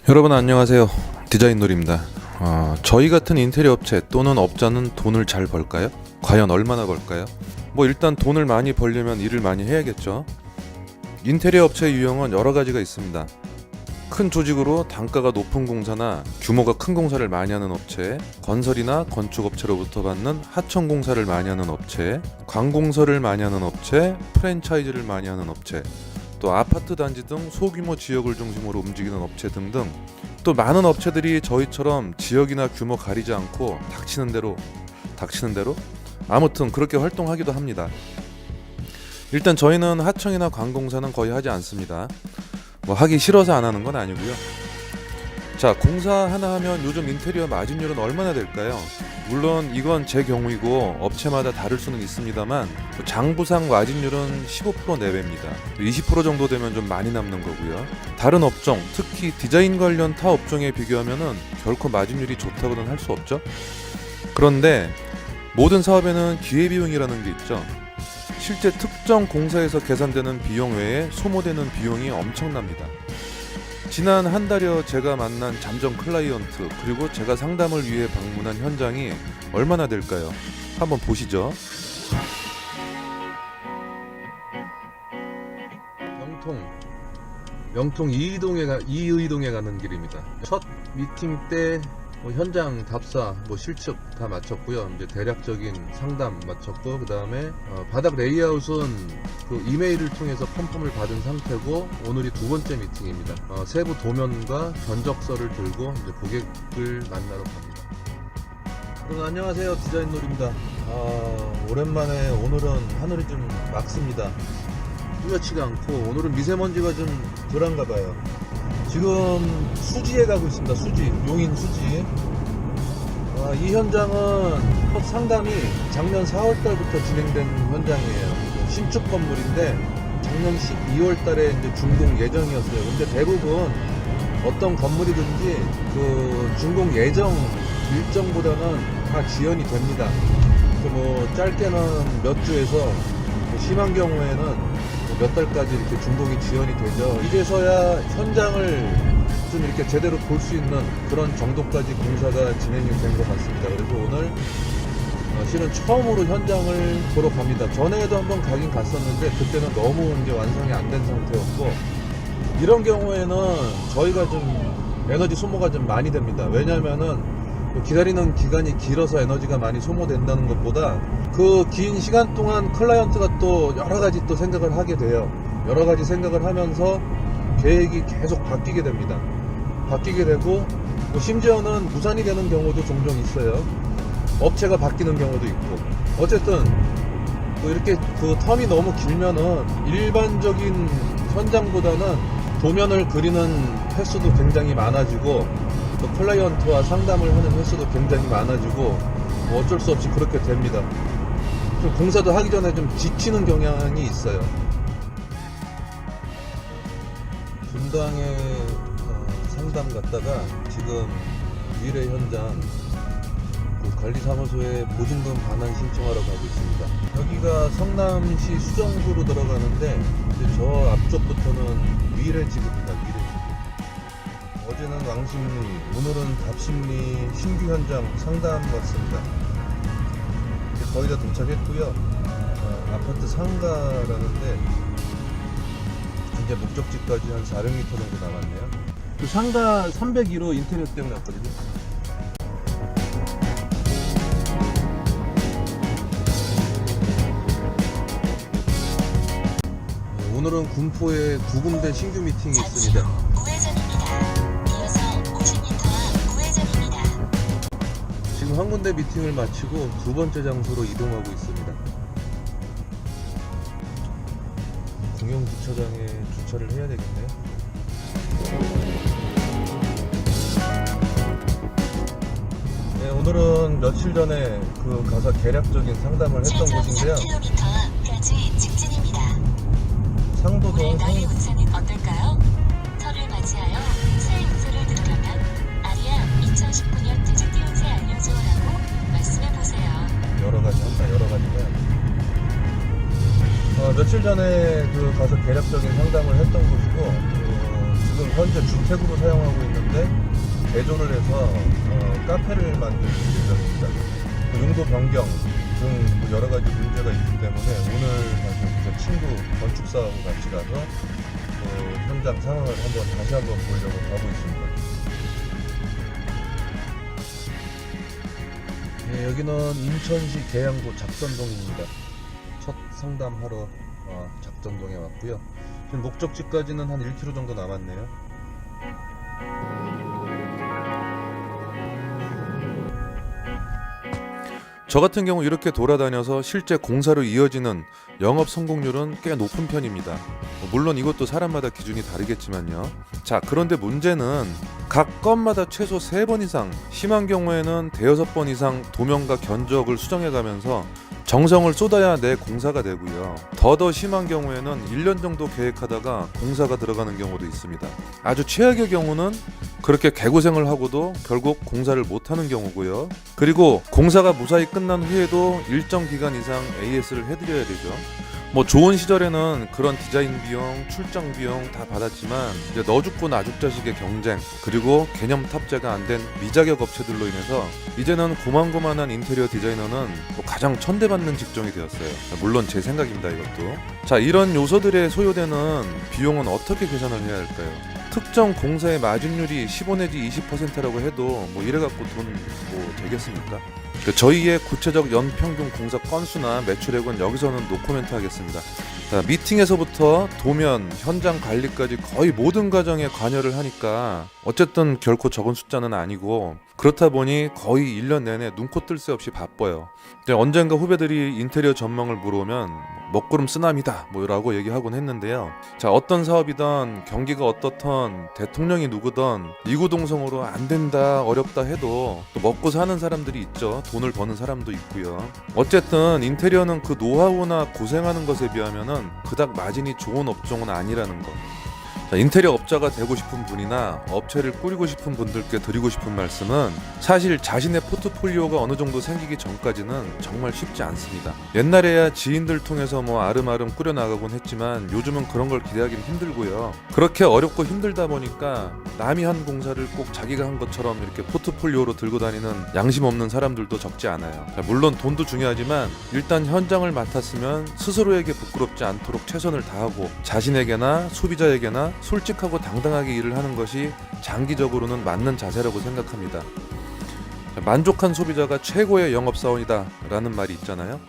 여러분 안녕하세요. 디자인놀입니다. 저희 같은 인테리어 업체 또는 업자는 돈을 잘 벌까요? 과연 얼마나 벌까요? 일단 돈을 많이 벌려면 일을 많이 해야겠죠. 인테리어 업체의 유형은 여러 가지가 있습니다. 큰 조직으로 단가가 높은 공사나 규모가 큰 공사를 많이 하는 업체, 건설이나 건축업체로부터 받는 하청 공사를 많이 하는 업체, 관공서를 많이 하는 업체, 프랜차이즈를 많이 하는 업체, 또 아파트 단지 등 소규모 지역을 중심으로 움직이는 업체 등등, 또 많은 업체들이 저희처럼 지역이나 규모 가리지 않고 닥치는 대로 아무튼 그렇게 활동하기도 합니다. 일단 저희는 하청이나 관공사는 거의 하지 않습니다. 하기 싫어서 안 하는 건 아니고요. 자, 공사 하나 하면 요즘 인테리어 마진율은 얼마나 될까요? 물론 이건 제 경우이고 업체마다 다를 수는 있습니다만 장부상 마진율은 15% 내외입니다. 20% 정도 되면 좀 많이 남는 거고요. 다른 업종, 특히 디자인 관련 타 업종에 비교하면은 결코 마진율이 좋다고는 할 수 없죠. 그런데 모든 사업에는 기회비용이라는 게 있죠. 실제 특정 공사에서 계산되는 비용 외에 소모되는 비용이 엄청납니다. 지난 한 달여 제가 만난 잠정 클라이언트 그리고 제가 상담을 위해 방문한 현장이 얼마나 될까요? 한번 보시죠. 영통 이의동에 가는 길입니다. 첫 미팅 때 현장 답사, 실측 다 마쳤고요. 이제 대략적인 상담 마쳤고, 그 다음에 바닥 레이아웃은 그 이메일을 통해서 컨펌을 받은 상태고, 오늘이 두 번째 미팅입니다. 세부 도면과 견적서를 들고 이제 고객을 만나러 갑니다. 여러분 안녕하세요, 디자인놀입니다. 오랜만에 오늘은 하늘이 좀 맑습니다. 뚜렷지가 않고 오늘은 미세먼지가 좀 덜한가 봐요. 지금 수지에 가고 있습니다. 용인 수지. 이 현장은 첫 상담이 작년 4월달부터 진행된 현장이에요. 신축 건물인데 작년 12월달에 이제 준공 예정이었어요. 근데 대부분 어떤 건물이든지 그 준공 예정 일정보다는 다 지연이 됩니다. 짧게는 몇 주에서 심한 경우에는 몇 달까지 이렇게 준공이 지연이 되죠. 이제서야 현장을 좀 이렇게 제대로 볼 수 있는 그런 정도까지 공사가 진행이 된 것 같습니다. 그래서 오늘 실은 처음으로 현장을 보러 갑니다. 전에도 한번 가긴 갔었는데 그때는 너무 이제 완성이 안 된 상태였고, 이런 경우에는 저희가 좀 에너지 소모가 좀 많이 됩니다. 왜냐면은 기다리는 기간이 길어서 에너지가 많이 소모된다는 것보다 그 긴 시간 동안 클라이언트가 또 여러 가지 또 생각을 하게 돼요. 여러 가지 생각을 하면서 계획이 계속 바뀌게 됩니다. 바뀌게 되고 심지어는 무산이 되는 경우도 종종 있어요. 업체가 바뀌는 경우도 있고. 어쨌든 이렇게 그 텀이 너무 길면은 일반적인 현장보다는 도면을 그리는 횟수도 굉장히 많아지고, 또 클라이언트와 상담을 하는 횟수도 굉장히 많아지고, 어쩔 수 없이 그렇게 됩니다. 좀 공사도 하기 전에 좀 지치는 경향이 있어요. 분당에 상담 갔다가 지금 미래 현장 관리사무소에 보증금 반환 신청하러 가고 있습니다. 여기가 성남시 수정구로 들어가는데 이제 저 앞쪽부터는 미래지구입니다. 어제는 왕십리, 오늘은 답십리 신규 현장 상담 왔습니다. 거의 다 도착했고요. 아파트 상가라는데 이제 목적지까지 한 400m 정도 남았네요. 그 상가 301호 인테리어 때문에 왔거든요. 오늘은 군포에 두 군데 신규 미팅이 있습니다. 지금 한 군데 미팅을 마치고 두 번째 장소로 이동하고 있습니다. 공영 주차장에 주차를 해야 되겠네요. 네, 오늘은 며칠 전에 가서 계략적인 상담을 했던 곳인데요. 상도동 나의 운세는 어떨까요? 터를 맞이하여 새해 운세를 들으려면 아리아 2019년 돼지띠 운세 알려줘라고 말씀해보세요. 여러 가지가 며칠 전에 가서 계략적인 상담을 했던 곳이고, 지금 현재 주택으로 사용하고 있는데 있는데 개조를 해서 카페를 만들 예정입니다. 그 용도 변경 등 여러 가지 문제가 있기 때문에 오늘 사실 제 친구 건축사하고 같이 가서 현장 상황을 다시 한번 보려고 가고 있습니다. 네, 여기는 인천시 계양구 작전동입니다. 첫 상담하러 작전동에 왔고요. 지금 목적지까지는 한 1km 정도 남았네요. 저 같은 경우 이렇게 돌아다녀서 실제 공사로 이어지는 영업 성공률은 꽤 높은 편입니다. 물론 이것도 사람마다 기준이 다르겠지만요. 자, 그런데 문제는 각 건마다 최소 3번 이상, 심한 경우에는 5-6번 이상 도면과 견적을 수정해가면서 정성을 쏟아야 내 공사가 되고요. 더 심한 경우에는 1년 정도 계획하다가 공사가 들어가는 경우도 있습니다. 아주 최악의 경우는 그렇게 개고생을 하고도 결국 공사를 못하는 경우고요. 그리고 공사가 무사히 끝난 후에도 일정 기간 이상 AS를 해드려야 되죠. 좋은 시절에는 그런 디자인 비용, 출장 비용 다 받았지만 이제 너 죽고 나 죽자식의 경쟁, 그리고 개념 탑재가 안 된 미자격 업체들로 인해서 이제는 고만고만한 인테리어 디자이너는 가장 천대받는 직종이 되었어요. 물론 제 생각입니다, 이것도. 자, 이런 요소들에 소요되는 비용은 어떻게 계산을 해야 할까요? 특정 공사의 마진율이 15 내지 20%라고 해도 이래갖고 돈 되겠습니까? 저희의 구체적 연평균 공사 건수나 매출액은 여기서는 노코멘트 하겠습니다. 자, 미팅에서부터 도면, 현장 관리까지 거의 모든 과정에 관여를 하니까 어쨌든 결코 적은 숫자는 아니고, 그렇다 보니 거의 1년 내내 눈코 뜰 새 없이 바빠요. 언젠가 후배들이 인테리어 전망을 물어오면 먹구름 쓰나미다 라고 얘기하곤 했는데요. 자, 어떤 사업이든 경기가 어떻든 대통령이 누구든 이구동성으로 안 된다, 어렵다 해도 또 먹고 사는 사람들이 있죠. 돈을 버는 사람도 있고요. 어쨌든 인테리어는 그 노하우나 고생하는 것에 비하면은 그닥 마진이 좋은 업종은 아니라는 것. 자, 인테리어 업자가 되고 싶은 분이나 업체를 꾸리고 싶은 분들께 드리고 싶은 말씀은, 사실 자신의 포트폴리오가 어느 정도 생기기 전까지는 정말 쉽지 않습니다. 옛날에야 지인들 통해서 아름아름 꾸려나가곤 했지만 요즘은 그런 걸 기대하기는 힘들고요. 그렇게 어렵고 힘들다 보니까 남이 한 공사를 꼭 자기가 한 것처럼 이렇게 포트폴리오로 들고 다니는 양심 없는 사람들도 적지 않아요. 자, 물론 돈도 중요하지만 일단 현장을 맡았으면 스스로에게 부끄럽지 않도록 최선을 다하고 자신에게나 소비자에게나 솔직하고 당당하게 일을 하는 것이 장기적으로는 맞는 자세라고 생각합니다. 만족한 소비자가 최고의 영업사원이다 라는 말이 있잖아요.